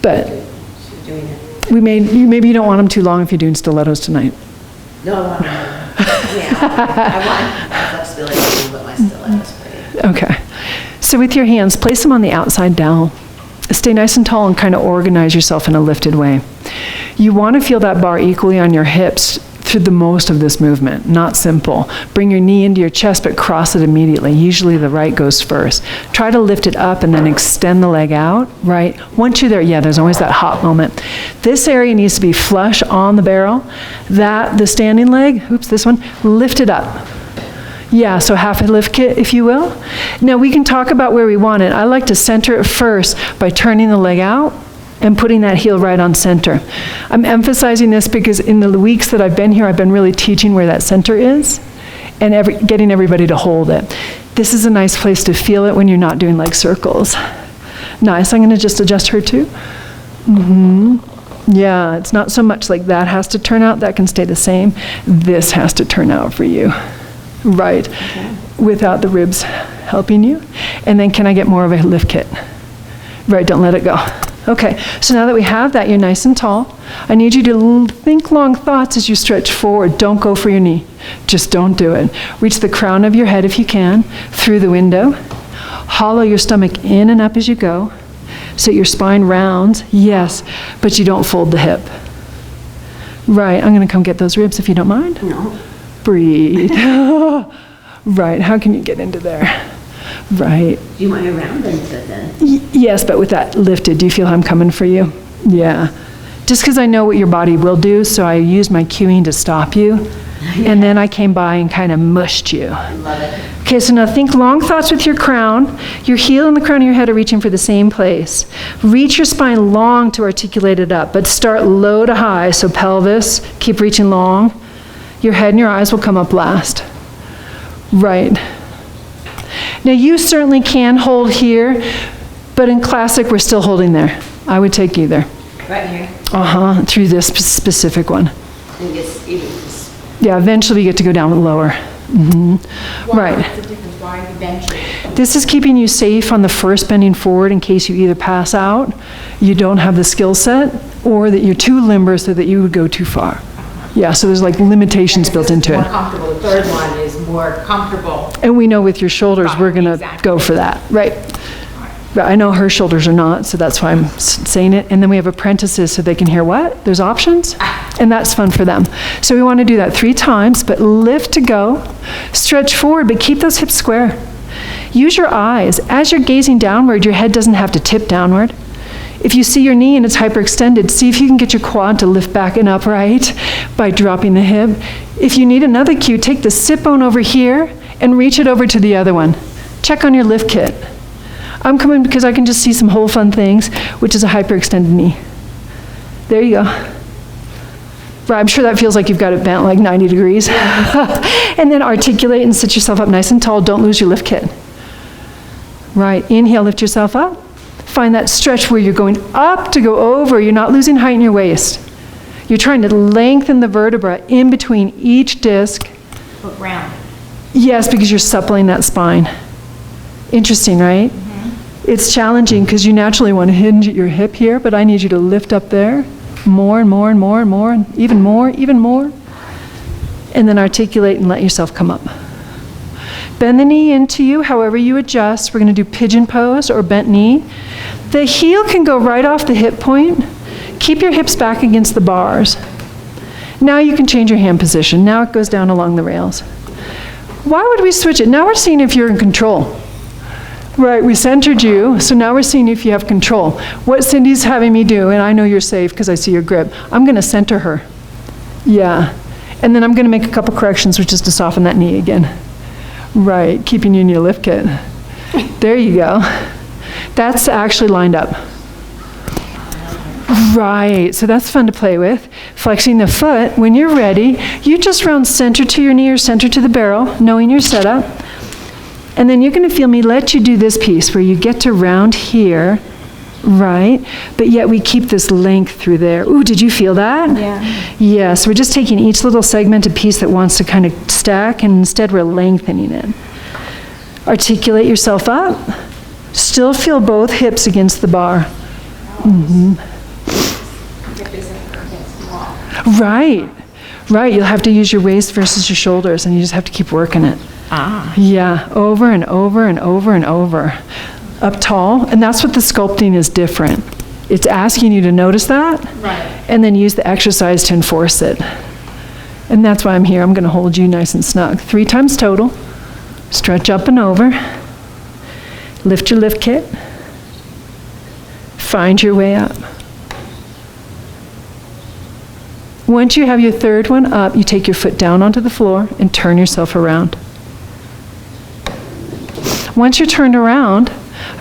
But She's doing it. maybe you don't want them too long if you're doing stilettos tonight. No, yeah. I want flexibility, but my stiletto's pretty. Okay. So with your hands, place them on the outside down. Stay nice and tall and kind of organize yourself in a lifted way. You want to feel that bar equally on your hips through the most of this movement, not simple. Bring your knee into your chest, but cross it immediately. Usually the right goes first. Try to lift it up and then extend the leg out, right? Once you're there, yeah, there's always that hot moment. This area needs to be flush on the barrel. The standing leg, oops, this one, lift it up. Yeah, so half a lift kit, if you will. Now we can talk about where we want it. I like to center it first by turning the leg out and putting that heel right on center. I'm emphasizing this because in the weeks that I've been here, I've been really teaching where that center is and getting everybody to hold it. This is a nice place to feel it when you're not doing leg circles. Nice, I'm gonna just adjust her too. Yeah, it's not so much like that has to turn out, that can stay the same. This has to turn out for you, right? Okay. Without the ribs helping you. And then can I get more of a lift kit? Right, don't let it go. Okay, so now that we have that, you're nice and tall. I need you to think long thoughts as you stretch forward. Don't go for your knee. Just don't do it. Reach the crown of your head if you can, through the window. Hollow your stomach in and up as you go, so your spine rounds, yes, but you don't fold the hip. Right, I'm gonna come get those ribs if you don't mind. No. Breathe. Right, how can you get into there? Right. Do you want to round into it then? Yes, but with that lifted, do you feel how I'm coming for you? Yeah. Just because I know what your body will do, so I use my cueing to stop you. And then I came by and kind of mushed you. Love it. Okay, so now think long thoughts with your crown. Your heel and the crown of your head are reaching for the same place. Reach your spine long to articulate it up, but start low to high, so pelvis, keep reaching long. Your head and your eyes will come up last. Right. Now you certainly can hold here, but in classic we're still holding there. I would take either. Right here. Through this specific one. And just even just. Yeah, eventually we get to go down lower. Right. What's the difference? Why eventually? This is keeping you safe on the first bending forward in case you either pass out, you don't have the skill set, or that you're too limber so that you would go too far. Yeah, so there's like limitations built into More it. comfortable. The third one is more comfortable. And we know with your shoulders, we're gonna Exactly. go for that, right? But I know her shoulders are not, so that's why I'm saying it. And then we have apprentices so they can hear what? There's options? And that's fun for them. So we want to do that 3 times, but lift to go. Stretch forward, but keep those hips square. Use your eyes. As you're gazing downward, your head doesn't have to tip downward. If you see your knee and it's hyperextended, see if you can get your quad to lift back and upright by dropping the hip. If you need another cue, take the sit bone over here and reach it over to the other one. Check on your lift kit. I'm coming because I can just see some whole fun things, which is a hyperextended knee. There you go. Right, I'm sure that feels like you've got it bent like 90 degrees. And then articulate and sit yourself up nice and tall. Don't lose your lift kit. Right, inhale, lift yourself up. Find that stretch where you're going up to go over. You're not losing height in your waist. You're trying to lengthen the vertebra in between each disc. Look round. Yes, because you're suppling that spine. Interesting, right? It's challenging because you naturally want to hinge at your hip here, but I need you to lift up there more and more and more and more, and even more, and then articulate and let yourself come up. Bend the knee into you, however you adjust. We're going to do pigeon pose or bent knee. The heel can go right off the hip point. Keep your hips back against the bars. Now you can change your hand position. Now it goes down along the rails. Why would we switch it? Now we're seeing if you're in control. Right, we centered you, so now we're seeing if you have control. What Cindy's having me do, and I know you're safe because I see your grip, I'm going to center her. Yeah. And then I'm going to make a couple corrections, which is to soften that knee again. Right, keeping you in your lift kit. There you go. That's actually lined up. Right, so that's fun to play with. Flexing the foot. When you're ready, you just round center to your knee or center to the barrel, knowing your setup. And then you're going to feel me let you do this piece where you get to round here, right? But yet we keep this length through there. Ooh, did you feel that? Yeah. Yes, we're just taking each little segmented piece that wants to kind of stack, and instead we're lengthening it. Articulate yourself up. Still feel both hips against the bar. Right, right. You'll have to use your waist versus your shoulders, and you just have to keep working it. Yeah, over and over and over and over. Up tall, and that's what the sculpting is different. It's asking you to notice that, Right. and then use the exercise to enforce it. And that's why I'm here. I'm going to hold you nice and snug. 3 times total. Stretch up and over. Lift your lift kit. Find your way up. Once you have your third one up, you take your foot down onto the floor and turn yourself around. Once you're turned around,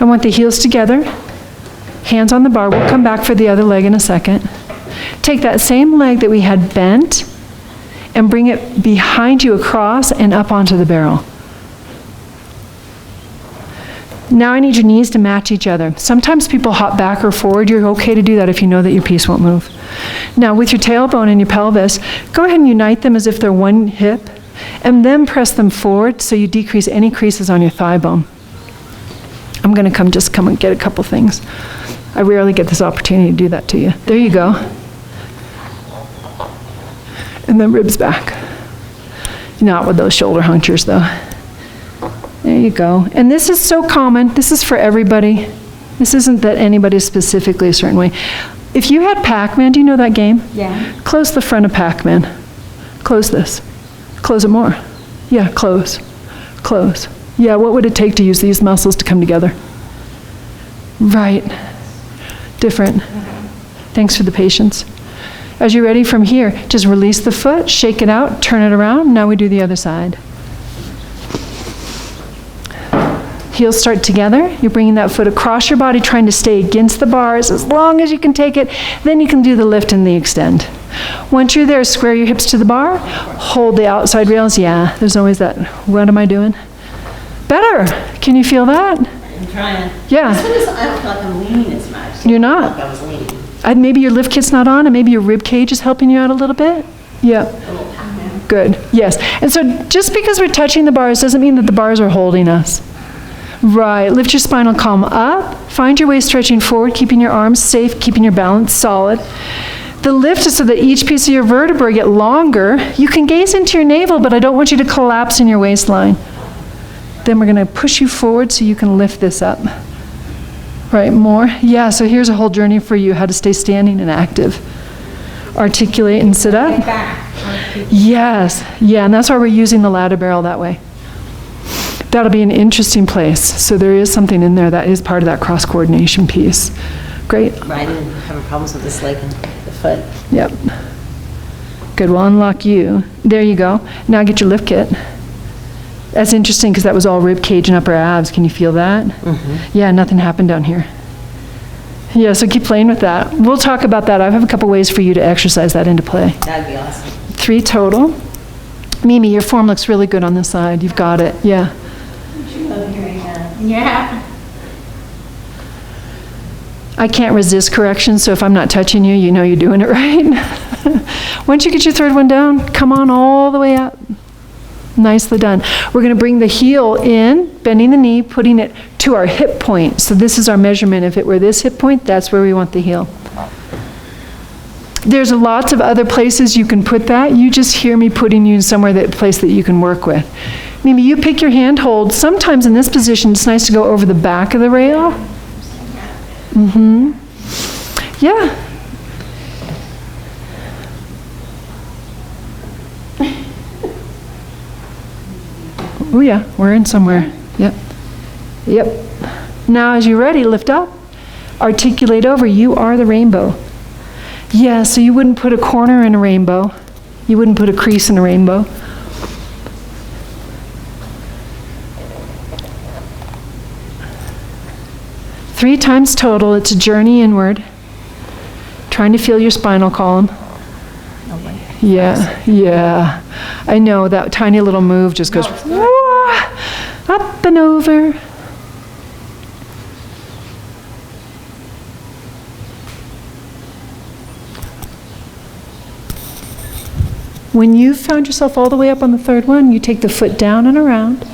I want the heels together, hands on the bar. We'll come back for the other leg in a second. Take that same leg that we had bent and bring it behind you across and up onto the barrel. Now I need your knees to match each other. Sometimes people hop back or forward. You're okay to do that if you know that your piece won't move. Now with your tailbone and your pelvis, go ahead and unite them as if they're one hip, and then press them forward so you decrease any creases on your thigh bone. I'm going to come and get a couple things. I rarely get this opportunity to do that to you. There you go. And then ribs back. Not with those shoulder hunchers though. There you go. And this is so common. This is for everybody. This isn't that anybody specifically a certain way. If you had Pac-Man, do you know that game? Yeah. Close the front of Pac-Man. Close this. Close it more. Yeah, close. Close. Yeah, what would it take to use these muscles to come together? Right. Different. Thanks for the patience. As you're ready from here, just release the foot, shake it out, turn it around. Now we do the other side. Heels start together. You're bringing that foot across your body, trying to stay against the bars as long as you can take it. Then you can do the lift and the extend. Once you're there, square your hips to the bar. Hold the outside rails. Yeah, there's always that, what am I doing? Better. Can you feel that? I'm trying. Yeah. This one is, I don't feel like I'm leaning as much. You're not. Like I was leaning. Maybe your lift kit's not on, and maybe your rib cage is helping you out a little bit. Yeah. A little Pac-Man. Good. Yes. And so just because we're touching the bars doesn't mean that the bars are holding us. Right. Lift your spinal column up. Find your way stretching forward, keeping your arms safe, keeping your balance solid. The lift is so that each piece of your vertebrae get longer. You can gaze into your navel, but I don't want you to collapse in your waistline. Then we're going to push you forward so you can lift this up. Right, more. Yeah, so here's a whole journey for you, how to stay standing and active. Articulate and sit up. Yes, yeah, and that's why we're using the ladder barrel that way. That'll be an interesting place. So there is something in there that is part of that cross-coordination piece. Great. Right, I didn't have problems with this leg and the foot. Yep. Good, we'll unlock you. There you go. Now get your lift kit. That's interesting because that was all rib cage and upper abs. Can you feel that? Mm-hmm. Yeah, nothing happened down here. Yeah, so keep playing with that. We'll talk about that. I have a couple ways for you to exercise that into play. That'd be awesome. 3 total. Mimi, your form looks really good on this side. You've got it. Yeah. Love hearing that. Yeah. I can't resist correction, so if I'm not touching you, you know you're doing it right. Once you get your third one down, come on all the way up. Nicely done. We're going to bring the heel in, bending the knee, putting it to our hip point. So this is our measurement. If it were this hip point, that's where we want the heel. There's lots of other places you can put that. You just hear me putting you in somewhere, that place that you can work with. Maybe you pick your handhold. Sometimes in this position, it's nice to go over the back of the rail. Mm-hmm. Yeah. Oh yeah, we're in somewhere. Yep. Yep. Now as you're ready, lift up. Articulate over. You are the rainbow. Yeah, so you wouldn't put a corner in a rainbow. You wouldn't put a crease in a rainbow. Three times total. It's a journey inward. Trying to feel your spinal column. Yeah, yeah. I know that tiny little move just goes up and over. When you've found yourself all the way up on the third one, you take the foot down and around.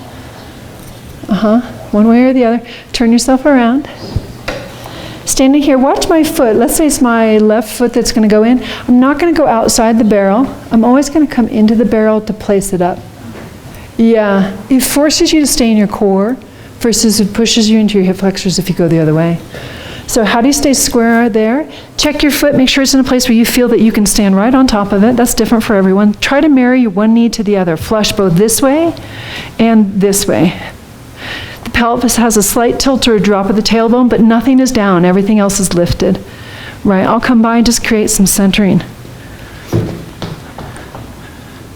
One way or the other. Turn yourself around. Standing here, watch my foot. Let's say it's my left foot that's going to go in. I'm not going to go outside the barrel. I'm always going to come into the barrel to place it up. Yeah, it forces you to stay in your core versus it pushes you into your hip flexors if you go the other way. So how do you stay square there? Check your foot, make sure it's in a place where you feel that you can stand right on top of it. That's different for everyone. Try to marry your one knee to the other. Flush both this way and this way. The pelvis has a slight tilt or a drop of the tailbone, but nothing is down. Everything else is lifted. Right, I'll come by and just create some centering.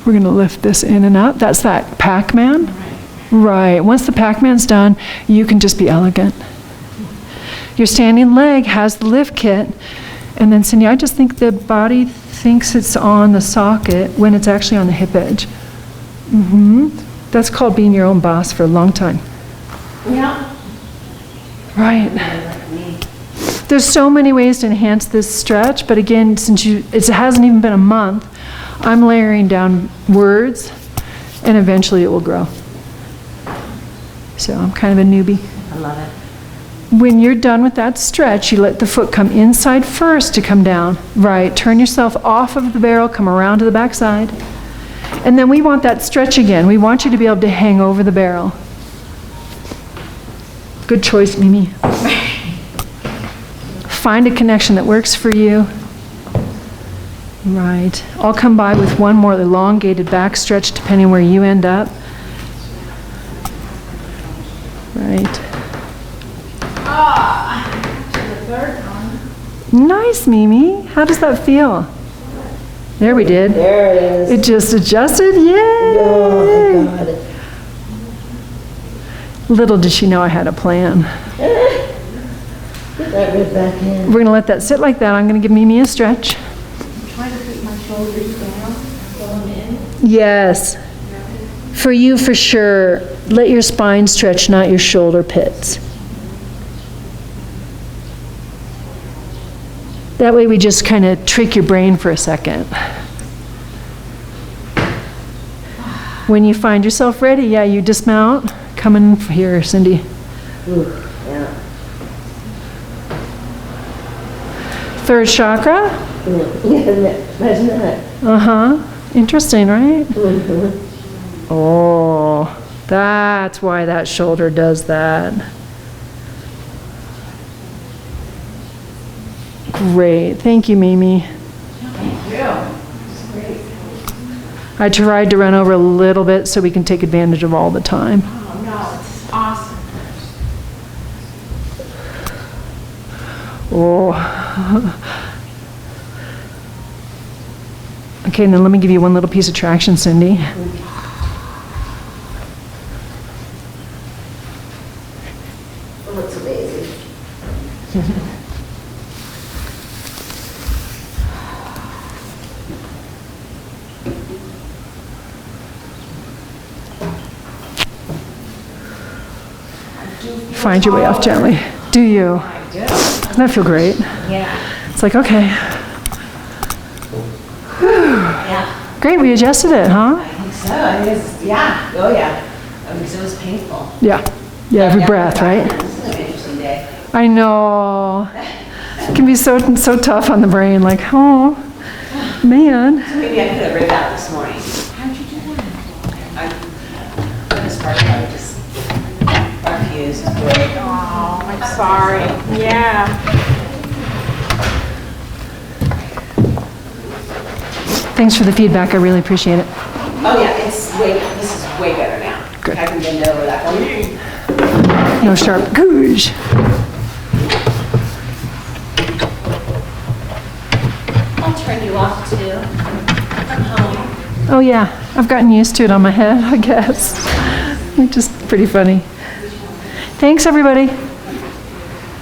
We're going to lift this in and up. That's that Pac-Man. Right, once the Pac-Man's done, you can just be elegant. Your standing leg has the lift kit. And then, Cindy, I just think the body thinks it's on the socket when it's actually on the hip edge. That's called being your own boss for a long time. Yeah. Right. There's so many ways to enhance this stretch, but again, since it hasn't even been a month, I'm layering down words, and eventually it will grow. So I'm kind of a newbie. I love it. When you're done with that stretch, you let the foot come inside first to come down. Right, turn yourself off of the barrel, come around to the back side. And then we want that stretch again. We want you to be able to hang over the barrel. Good choice, Mimi. Find a connection that works for you. Right. I'll come by with one more elongated back stretch depending where you end up. Right. The third one. Nice, Mimi. How does that feel? There we did. There it is. It just adjusted. Yay! Oh my God. Little did she know I had a plan. Get that rib back in. We're going to let that sit like that. I'm going to give Mimi a stretch. Trying to keep my shoulders down, going in. Yes. For you, for sure. Let your spine stretch, not your shoulder pits. That way we just kind of trick your brain for a second. When you find yourself ready, yeah, you dismount. Come in here, Cindy. Ooh, yeah. Third chakra? Yeah, imagine that. Uh-huh. Interesting, right? Mhm. Oh, that's why that shoulder does that. Great. Thank you, Mimi. Thank you. It's great. I tried to run over a little bit so we can take advantage of all the time. Oh, no, it's awesome. Oh. Okay, now let me give you one little piece of traction, Cindy. Oh, it's amazing. Find your way off gently. Do you? I do. Doesn't that feel great? Yeah. It's like, okay. Yeah, Great, we adjusted it, huh? I think so. I mean, it's, yeah, oh yeah. Because it was painful. Yeah. Yeah, every breath, right? This is an interesting day. I know. It can be so tough on the brain, like, oh, man. Maybe I could have ripped out this morning. How'd you do that? For this part, I would just refuse. Oh, I'm sorry. Yeah. Thanks for the feedback, I really appreciate it. Oh yeah, this is way better now. Good. I can bend over that one. No sharp gouge. I'll turn you off too. From home. Oh yeah, I've gotten used to it on my head, I guess. It's just pretty funny. Thanks, everybody.